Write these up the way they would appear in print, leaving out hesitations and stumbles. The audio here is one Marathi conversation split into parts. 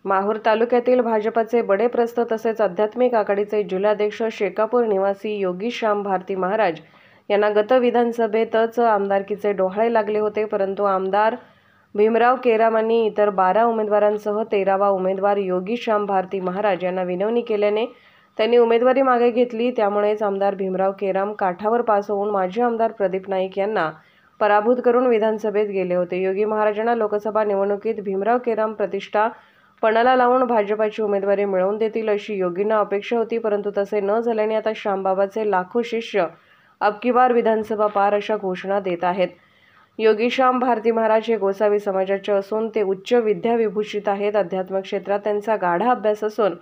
माहूर तालुक्यातील भाजपचे बडे प्रस्थ तसेच आध्यात्मिक आघाडीचे जिल्हाध्यक्ष शेकापूर निवासी योगी श्याम भारती महाराज यांना गत विधानसभेतच आमदारकीचे डोहाळे लागले होते, परंतु आमदार भीमराव केराम यांनी इतर 12 उमेदवारांसह 13वा उमेदवार योगी श्याम भारती महाराज यांना विनवणी केल्याने त्यांनी उमेदवारी मागे घेतली। त्यामुळेच आमदार भीमराव केराम काठावर पास होऊन माजी आमदार प्रदीप नाईक यांना पराभूत करून विधानसभेत गेले होते। योगी महाराजांना लोकसभा निवडणुकीत भीमराव केराम प्रतिष्ठा पणाला लावून भाजपाची उमेदवारी मिळवून देतील अशी योगींना अपेक्षा होती, परंतु तसे न झाल्याने आता श्यामबाबाचे लाखो शिष्य अब की बार विधानसभा पार अशा घोषणा देत आहेत। योगी श्याम भारती महाराज हे गोसावी समाजाचे असून ते उच्च विद्याविभूषित आहेत। अध्यात्म क्षेत्रात त्यांचा गाढा अभ्यास असून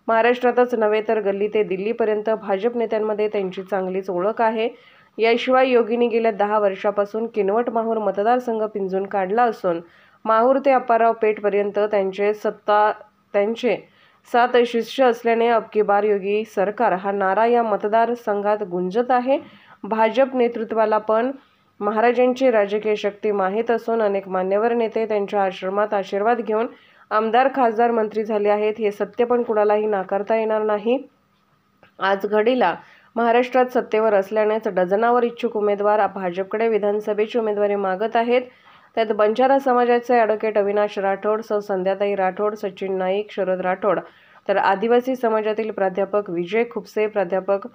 महाराष्ट्रातच नव्हे तर गल्ली ते दिल्लीपर्यंत भाजप नेत्यांमध्ये त्यांची चांगलीच ओळख आहे। याशिवाय योगींनी गेल्या 10 वर्षापासून किनवट माहूर मतदारसंघ पिंजून काढला असून माहूर ते अप्पाराव पेठपर्यंत त्यांचे 7 शिष्य असल्याने अब की बार योगी सरकार हा नारा या मतदारसंघात गुंजत आहे। भाजप नेतृत्वाला पण महाराजांची राजकीय शक्ती माहीत असून अनेक मान्यवर नेते त्यांच्या आश्रमात आशीर्वाद घेऊन आमदार, खासदार, मंत्री झाले आहेत। हे सत्य पण कुणालाही नाकारता येणार नाही। आज घडीला महाराष्ट्रात सत्तेवर असल्यानेच डझनावर इच्छुक उमेदवार भाजपकडे विधानसभेची उमेदवारी मागत आहेत। त्यात बंजारा समाजाचे ॲडव्होकेट अविनाश राठोड, सौ संध्याताई राठोड, सचिन नाईक, शरद राठोड, तर आदिवासी समाजातील प्राध्यापक विजय खुपसे, प्राध्यापक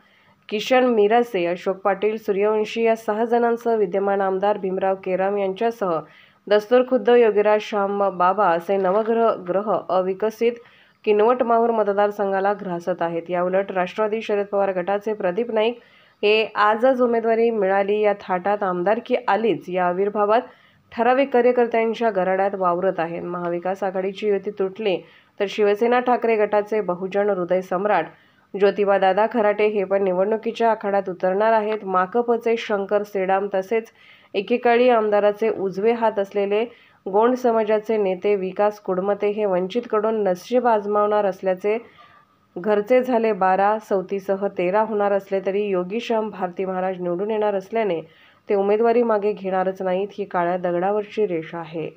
किशन मिरासे, अशोक पाटील, सूर्यवंशी या 6 जणांसह विद्यमान आमदार भीमराव केराम यांच्यासह दस्तूरखुद्द योगीराज श्याम बाबा असे नवग्रह अविकसित किनवट माहूर मतदारसंघाला ग्रासत आहेत। याउलट राष्ट्रवादी शरद पवार गटाचे प्रदीप नाईक हे आजच उमेदवारी मिळाली या थाटात आमदारकी आलीच या आविर्भावात ठराविक कार्यकर्त्यांच्या गराड्यात वावरत आहेत। महाविकास आघाडीची युती तुटली तर शिवसेना ठाकरे गटाचे बहुजन हृदय सम्राट ज्योतिबादादा खराटे हे पण निवडणुकीच्या आखाड्यात उतरणार आहेत। माकपचे शंकर सेडाम तसेच एकेकाळी आमदाराचे उजवे हात असलेले गोंड समाजाचे नेते विकास कुडमते हे वंचितकडून नशीब आजमावणार असल्याचे घरचे झाले 12, सौतीसह 13 होणार असले तरी योगी श्याम भारती महाराज निवडून येणार असल्याने ते उमेदवारी मागे घेणारच नाहीत ही काळ्या दगडावरची रेषा आहे।